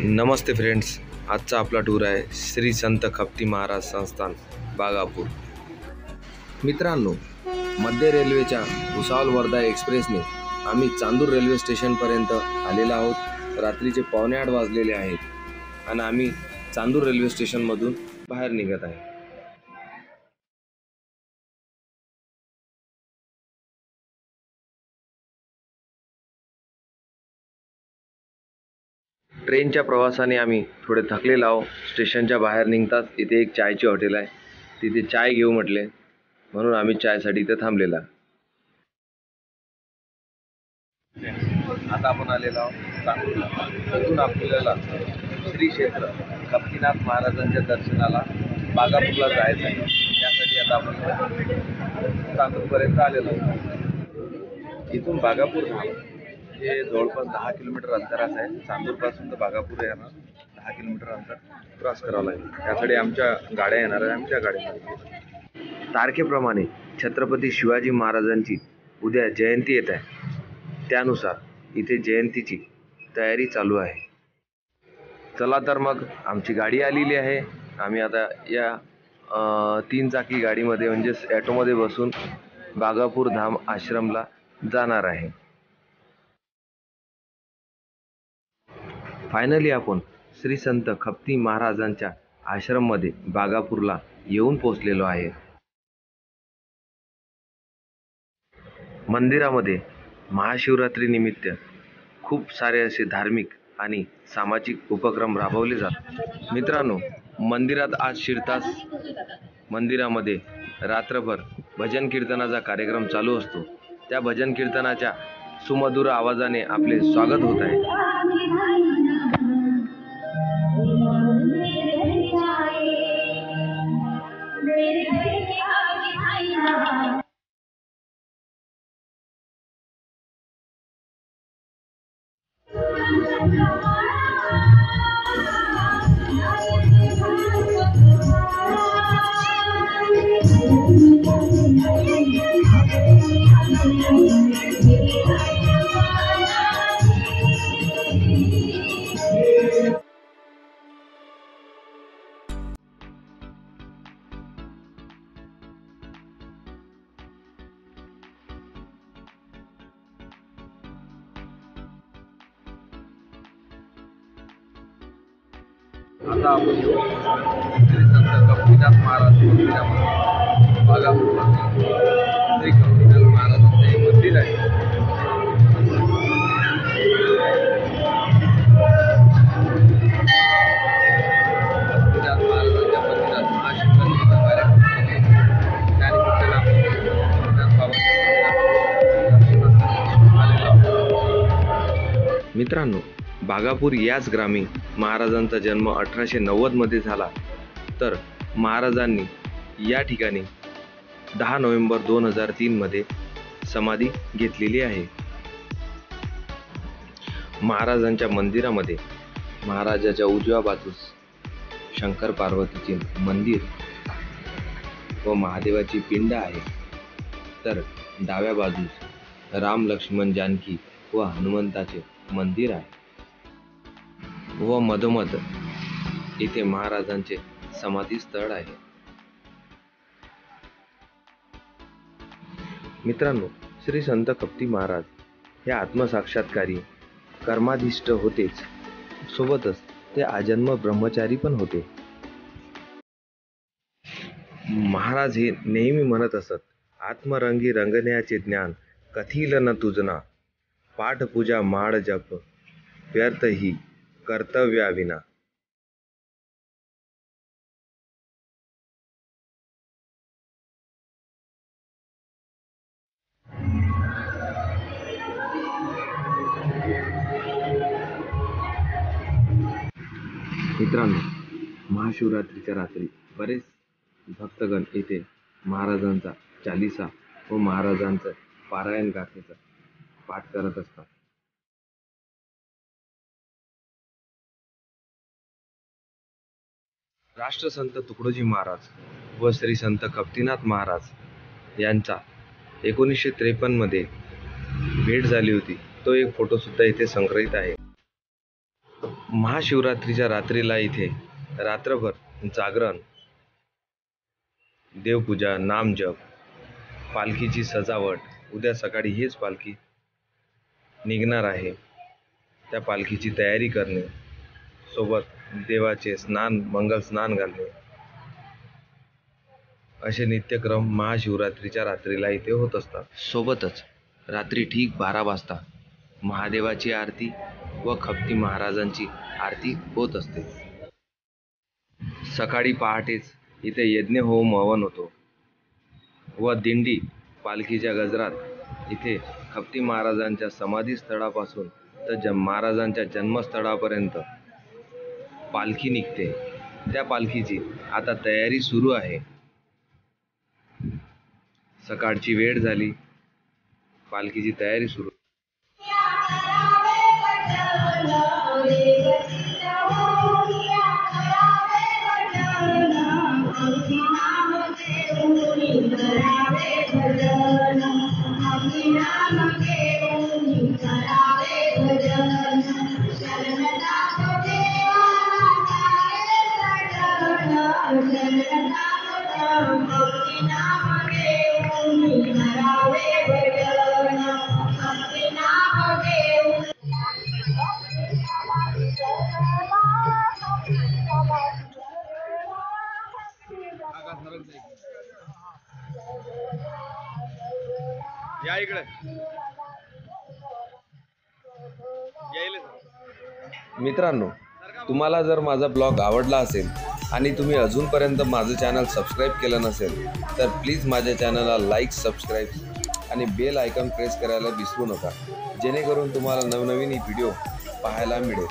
नमस्ते friends, आजचा आपला tour आहे श्री संत खपती महाराज संस्थान बागापूर। मित्रांनो, मध्य रेल्वेच्या भुसावळ वर्धा एक्सप्रेसने आम्ही चांदूर रेल्वे स्टेशनपर्यंत आलेलो आहोत। रात्रीचे 7:45 वाजलेले आहेत आणि आम्ही चांदूर रेल्वे स्टेशनमधून बाहेर निघत आहे। ट्रेनच्या प्रवासाने आम्ही थोडे थकलेलो आहोत। स्टेशनच्या बाहेर निघताच इथे एक चायची हॉटेल आहे, तिथे चाय घेऊ म्हटले म्हणून आम्ही चायसाठी इथे थांबलेला। आता आपण आलेलो आहोत चांदूरला। इथून आपल्याला श्री क्षेत्र खपतीनाथ महाराजांच्या दर्शनाला बागापूरला जायचं आहे। त्यासाठी आता आपण चांदूरपर्यंत आलेलो आहोत। इथून बागापूर हे जवळपास 10 किलोमीटर अंतराचं आहे। चांदूरपासून तर बागापूर यायला 10 किलोमीटर अंतर क्रॉस करावं लागेल। त्यासाठी आमच्या गाड्या येणार आहे। आमच्या गाडीमध्ये तारखेप्रमाणे छत्रपती शिवाजी महाराजांची उद्या जयंती येत आहे, त्यानुसार इथे जयंतीची तयारी चालू आहे। चला तर मग आमची गाडी आलेली आहे। आम्ही आता या 3 चाकी गाडीमध्ये म्हणजेच ॲटोमध्ये बसून बागापूर धाम आश्रमला जाणार आहे। फायनली आपण श्री संत खपती महाराजांच्या आश्रममध्ये बागापूरला येऊन पोहोचलेलो आहे। मंदिरामध्ये महाशिवरात्री निमित्त खूप सारे असे धार्मिक आणि सामाजिक उपक्रम राबवले जातात। मित्रांनो, मंदिरात आज शिरताच मंदिरामध्ये रात्रभर भजन कीर्तनाचा कार्यक्रम चालू असतो। त्या भजन कीर्तनाच्या सुमधुर आवाजाने आपले स्वागत होत आहे। आता आपण श्री संत खपतीनाथ महाराज मंदिरामध्ये बागापूरला श्री खपतीनाथ महाराजांचं हे मंदिर आहे। खपतीनाथ महाराजांच्या मंदिरात महाशिवरात्रीचा कार्यक्रम त्यानिमित्तानं खपतीनाथ बाबांच्या मित्रांनो, बागापूर याच ग्रामी महाराजांचा जन्म 1890 मध्ये झाला, तर महाराजांनी या ठिकाणी 10 नोव्हेंबर 2003 मध्ये समाधी घेतलेली आहे। महाराजांच्या मंदिरामध्ये महाराजाच्या उजव्या बाजूस शंकर पार्वतीचे मंदिर व महादेवाची पिंड आहे, तर डाव्या बाजूस राम लक्ष्मण जानकी व हनुमंताचे मंदिर आहे व मधोमध इथे महाराजांचे समाधी स्थळ आहे। मित्रांनो, श्री संत खपती महाराज हे आत्मसाक्षात्कारी कर्माधिष्ठ होतेच, सोबतच ते आजन्म ब्रह्मचारी पण होते। महाराज हे नेहमी म्हणत असत, आत्मरंगी रंगण्याचे ज्ञान कथील न तुजना, पाठ पूजा माळ जप व्यर्थ ही कर्तव्याविना। मित्रांनो, महाशिवरात्रीच्या रात्री बरेच भक्तगण येथे महाराजांचा चालीसा व महाराजांचं पारायण गाथेचा पाठ करत असतात। राष्ट्रसंत तुकडोजी महाराज व श्री संत खपतीनाथ महाराज यांचा 1953 मध्ये भेट झाली होती। तो एक फोटो सुद्धा इथे संग्रहित आहे। महाशिवरात्रीच्या रात्रीला इथे रात्रभर जागरण, देवपूजा, नामजप, पालखीची सजावट. उद्या सकाळी हीच पालखी निघणार आहे. त्या पालखीची तयारी करणे, सोबत देवाचे स्नान, मंगल स्नान घालणे, असे नित्यक्रम महाशिवरात्रीच्या रात्रीला इथे होत असतात. सोबतच रात्री ठीक 12 वाजता महादेवाची आरती व खपती महाराजांची आरती होत असते. सकाळी पहाटेच इथे यज्ञ होम हवन होतो व दिंडी पालखीच्या गजरात इथे खपती महाराजांच्या समाधी स्थळापासून तर महाराजांच्या जन्मस्थळापर्यंत पालखी निघते. त्या पालखीची आता तयारी सुरू आहे. सकाळची वेळ झाली, पालखीची तयारी सुरू. या इकडे मित्रांनो, तुम्हाला जर माझा ब्लॉग आवडला असेल आणि तुम्ही अजूनपर्यंत माझं चॅनल सबस्क्राईब केलं नसेल तर प्लीज माझ्या चॅनलला लाईक, सबस्क्राईब आणि बेल आयकॉन प्रेस करायला विसरू नका, जेणेकरून तुम्हाला नवनवीन व्हिडिओ पाहायला मिळेल.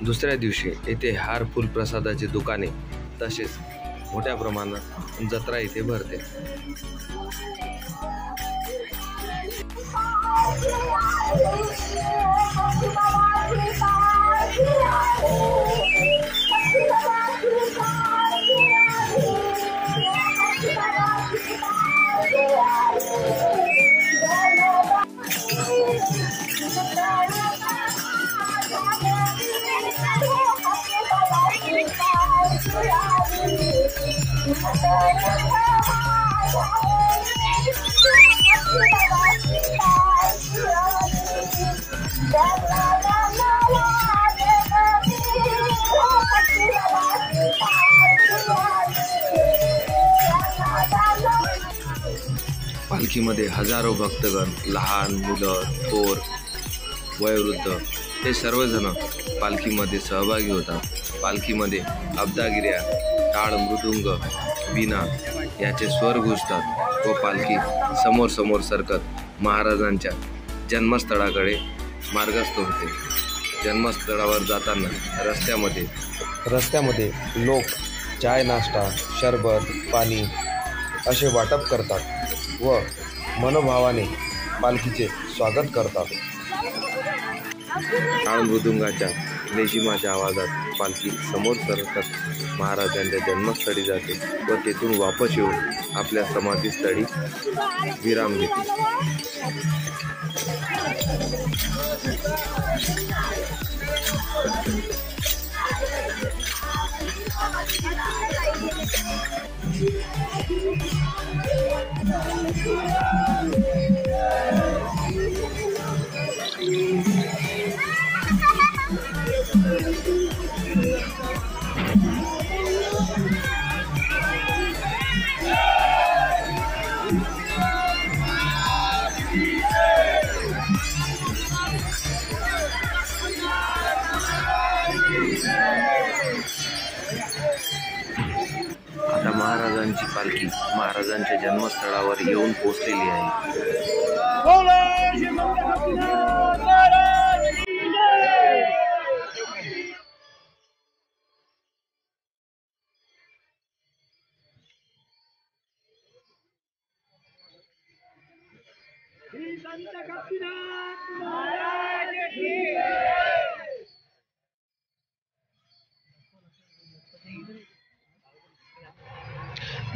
दुसऱ्या दिवशी येथे हार, फुल प्रसादाची दुकाने तसेच मोठ्या प्रमाणात जत्रा इथे भरते. पालखीमध्ये हजारो भक्तगण, लहान मुलं, थोर, वयोवृद्ध हे सर्वजण पालखीमध्ये सहभागी होतात. पालखीमध्ये अब्दागिऱ्या, टाळ, मृदुंग, वीणा याचे स्वर गुंजतात व पालखी समोर समोर सरकत महाराजांच्या जन्मस्थळाकडे मार्गस्थ होते. जन्मस्थळावर जाताना रस्त्यामध्ये लोक चाय, नाश्ता, शरबत, पाणी असे वाटप करतात व मनोभावाने पालखीचे स्वागत करतात. टाळ मृदुंगाच्या लेझिमाच्या आवाजात पालखी समोर सरकत महाराजांच्या जन्मस्थळी जाते व तेथून वापस येऊन आपल्या समाधीस्थळी विराम घेते. आता महाराजांची पालखी महाराजांच्या जन्मस्थळावर येऊन पोहोचलेली आहे.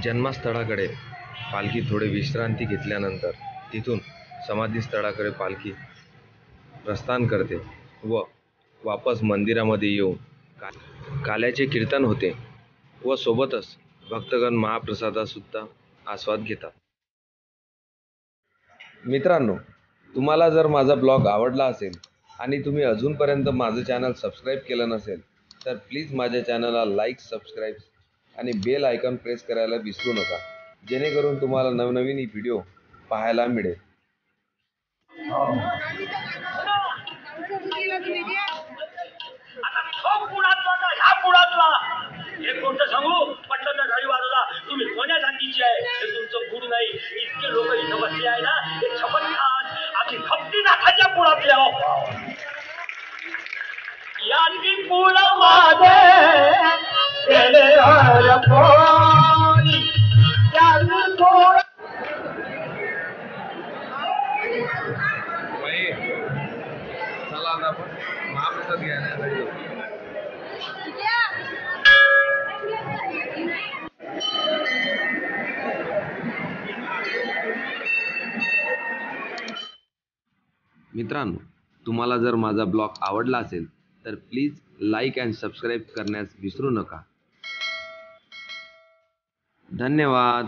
जन्मस्थळाकडे पालखी थोडे विश्रांती घेतल्यानंतर तिथून समाधीस्थळाकडे पालखी प्रस्थान करते व वापस मंदिरामध्ये येऊन काल्याचे कीर्तन होते व सोबतच भक्तगण महाप्रसादासुद्धा आस्वाद घेतात. मित्रांनो, तुम्हाला जर माझा ब्लॉग आवडला असेल आणि तुम्ही अजूनपर्यंत माझं चॅनल सबस्क्राईब केलं नसेल तर प्लीज माझ्या चॅनलला लाईक, सबस्क्राईब आणि बेल आयकॉन प्रेस करायला विसरू नका, जेणेकरून तुम्हाला नवनवीन व्हिडिओ पाहायला मिळेल. एक गोष्ट सांगू, म्हटलं तर घरी बाजूला तुम्ही कोण्या जातीची आहे हे तुमचं गुड नाही. इतके लोक इथं बसले आहे ना, हे छपन्नास आधी खपटी नाखाच्या पुळातले हो. यांची पुळ माझे केले हरपोनी, त्यांनी थोडं चला आता आपण महाप्रसाद घ्यायला घरी जाऊ. मित्रांनो, तुम्हाला जर माझा ब्लॉग आवडला असेल तर प्लीज लाईक अँड सबस्क्राईब करण्यास विसरू नका. धन्यवाद.